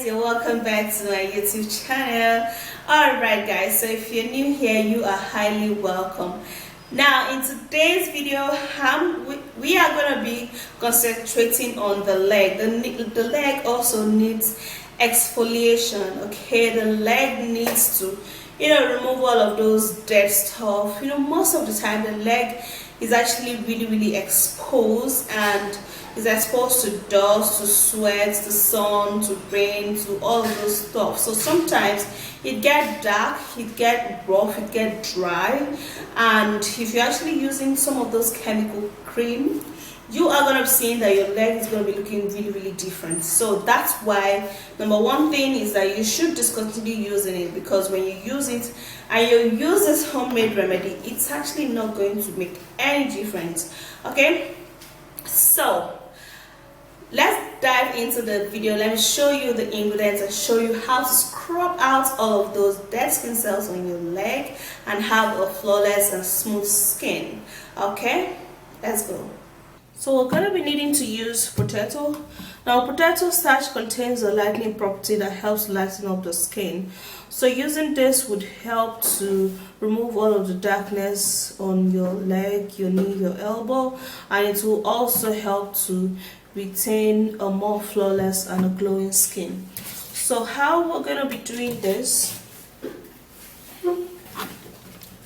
you're welcome back to my YouTube channel. Alright guys, so if you're new here, you are highly welcome. Now in today's video, we are going to be concentrating on the leg. The leg also needs exfoliation. Okay, the leg needs to remove all of those dead stuff. Most of the time the leg is actually really exposed, and is exposed to dust, to sweat, to sun, to rain, to all of those stuff. So sometimes it get dark, it get rough, it get dry, and if you're actually using some of those chemical cream, you are going to be seeing that your leg is going to be looking really different. So that's why number one thing is that you should discontinue using it, because when you use it and you use this homemade remedy, it's actually not going to make any difference. Okay, so let's dive into the video. Let me show you the ingredients and show you how to scrub out all of those dead skin cells on your leg and have a flawless and smooth skin. Okay, let's go. So we're going to be needing to use potato. Now potato starch contains a lightening property that helps lighten up the skin. So using this would help to remove all of the darkness on your leg, your knee, your elbow, and it will also help to retain a more flawless and a glowing skin. So how we're going to be doing this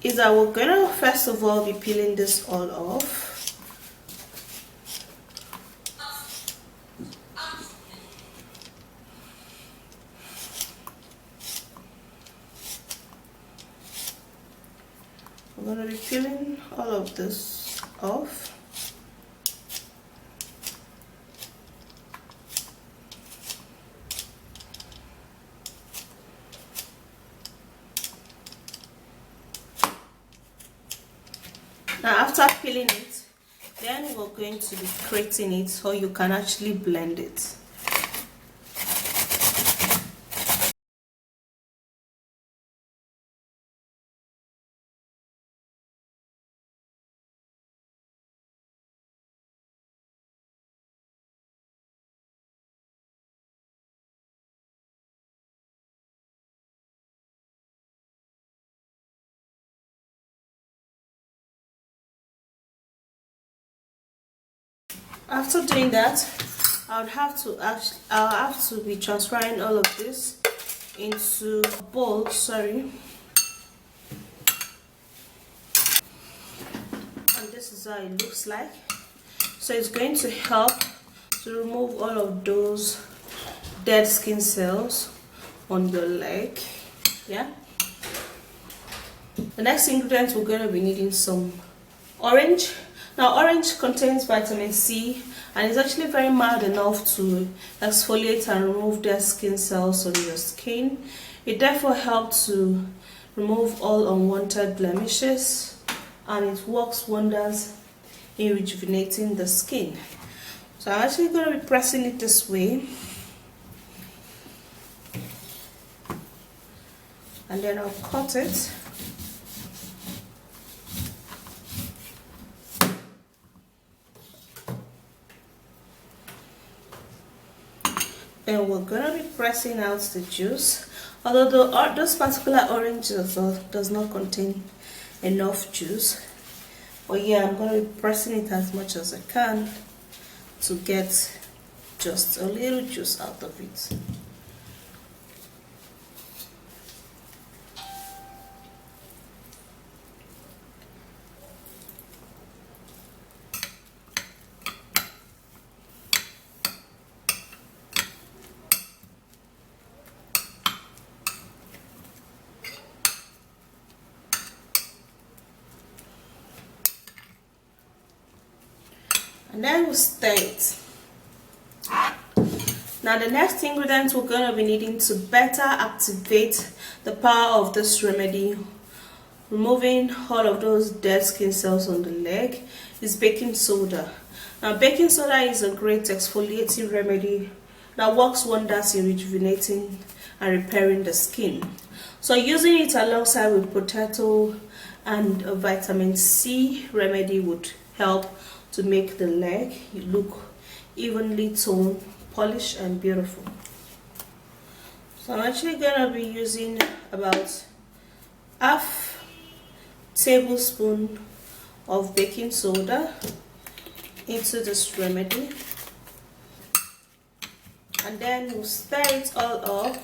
is that we're going to first of all be peeling this all off. We're going to be peeling all of this off. Now after peeling it, then we're going to be grating it so you can actually blend it. After doing that, I'll have to be transferring all of this into a bowl. And this is how it looks like. So it's going to help to remove all of those dead skin cells on your leg. Yeah. The next ingredient, we're going to be needing some orange. Now orange contains vitamin C and is actually very mild enough to exfoliate and remove dead skin cells on your skin. It therefore helps to remove all unwanted blemishes, and it works wonders in rejuvenating the skin. So I'm actually going to be pressing it this way, and then I'll cut it. And we're going to be pressing out the juice, although this particular orange does not contain enough juice. But yeah, I'm going to be pressing it as much as I can to get just a little juice out of it. And then we'll stir it. Now the next ingredient we're going to be needing to better activate the power of this remedy, removing all of those dead skin cells on the leg, is baking soda. Now baking soda is a great exfoliating remedy that works wonders in rejuvenating and repairing the skin. So using it alongside with potato and a vitamin C remedy would help to make the leg look evenly toned, polished and beautiful. So I'm actually gonna be using about half tablespoon of baking soda into this remedy, and then we'll stir it all up.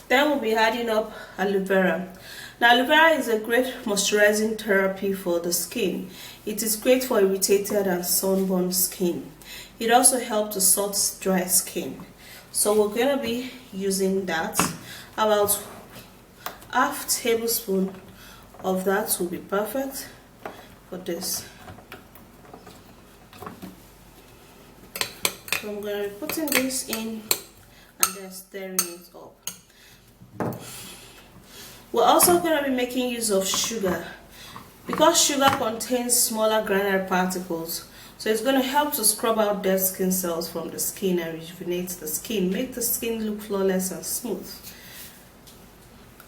Then we'll be adding up aloe vera. Now, aloe vera is a great moisturizing therapy for the skin. It is great for irritated and sunburned skin. It also helps to sort dry skin. So we're going to be using that. About half tablespoon of that will be perfect for this. So I'm going to be putting this in and then stirring it up. We're also going to be making use of sugar because sugar contains smaller granular particles, so it's going to help to scrub out dead skin cells from the skin and rejuvenate the skin, make the skin look flawless and smooth.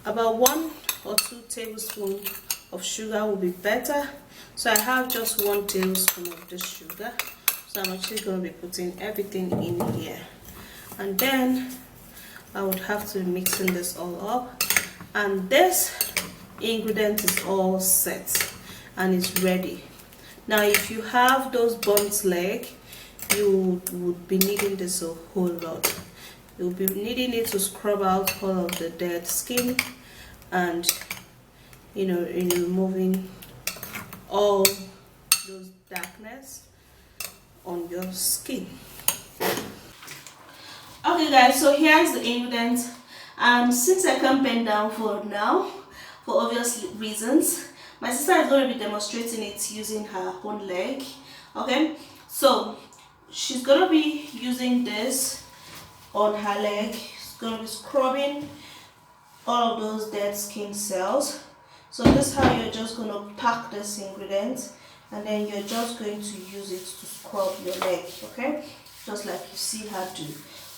About 1 or 2 tablespoons of sugar will be better, so I have just 1 tablespoon of this sugar, so I'm actually going to be putting everything in here, and then I would have to be mixing this all up. And this ingredient is all set and it's ready. Now if you have those burnt leg, you would be needing this a whole lot. You'll be needing it to scrub out all of the dead skin and in removing all those darkness on your skin. Okay guys, so here's the ingredients. Since I can't bend down for now, for obvious reasons, my sister is going to be demonstrating it using her own leg. Okay, so she's going to be using this on her leg. She's going to be scrubbing all of those dead skin cells. So this is how you're just going to pack this ingredient, and then you're just going to use it to scrub your leg. Okay, just like you see her do.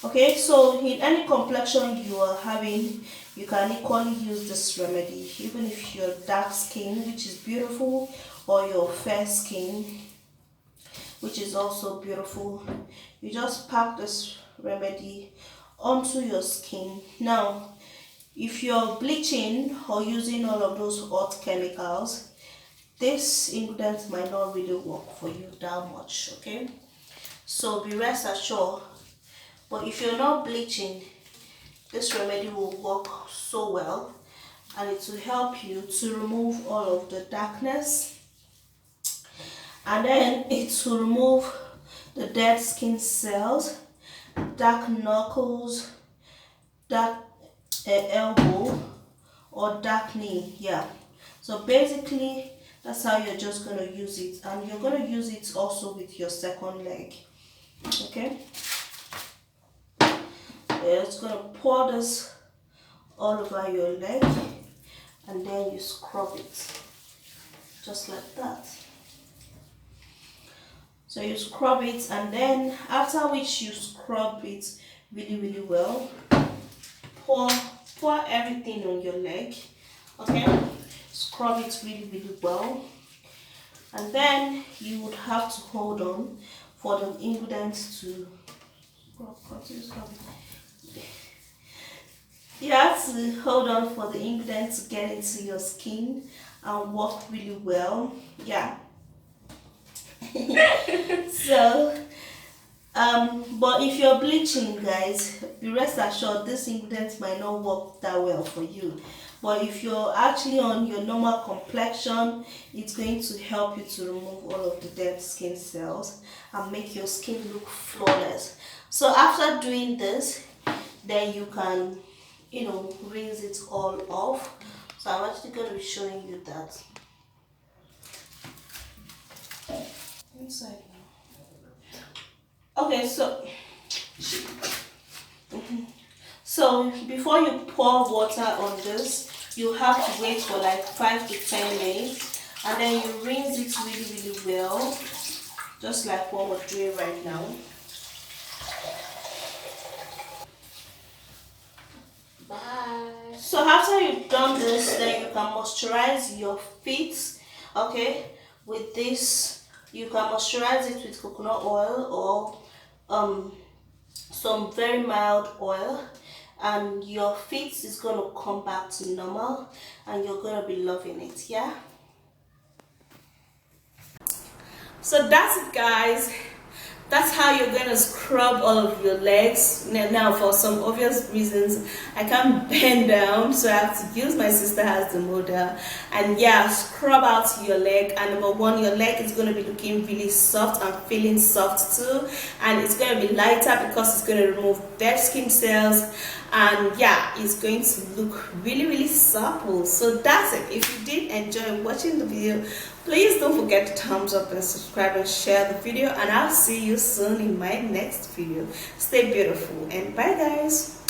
Okay, so in any complexion you are having, you can equally use this remedy, even if you're dark skin, which is beautiful, or your fair skin, which is also beautiful. You just pack this remedy onto your skin. Now, if you're bleaching or using all of those hot chemicals, this ingredient might not really work for you that much. Okay, so be rest assured. But if you're not bleaching, this remedy will work so well, and it will help you to remove all of the darkness, and then it will remove the dead skin cells, dark knuckles, dark elbow, or dark knee. Yeah, so basically that's how you're just going to use it, and you're going to use it also with your second leg. Okay, you're just going to pour this all over your leg, and then you scrub it just like that. So you scrub it, and then after which you scrub it really well, pour everything on your leg. Okay, scrub it really well, and then you would have to hold on for the ingredients to you have to hold on for the ingredients to get into your skin and work really well. Yeah. So but if you're bleaching, guys, be rest assured this ingredient might not work that well for you. But if you're actually on your normal complexion, it's going to help you to remove all of the dead skin cells and make your skin look flawless. So after doing this, then you can, rinse it all off. So I'm actually going to be showing you that. Inside now. Okay, so before you pour water on this, you have to wait for like 5 to 10 minutes, and then you rinse it really well, just like what we're doing right now. Bye. So after you've done this, then you can moisturize your feet, okay, with this. You can moisturize it with coconut oil or some very mild oil, and your feet is going to come back to normal and you're going to be loving it. Yeah, so that's it, guys. That's how you're gonna scrub all of your legs. Now, for some obvious reasons, I can't bend down, so I have to use my sister as the model. And yeah, scrub out your leg. And number one, your leg is gonna be looking really soft and feeling soft too. And it's gonna be lighter because it's gonna remove dead skin cells. And yeah, it's going to look really supple. So that's it. If you did enjoy watching the video, please don't forget to thumbs up and subscribe and share the video, and I'll see you soon in my next video. Stay beautiful and bye, guys.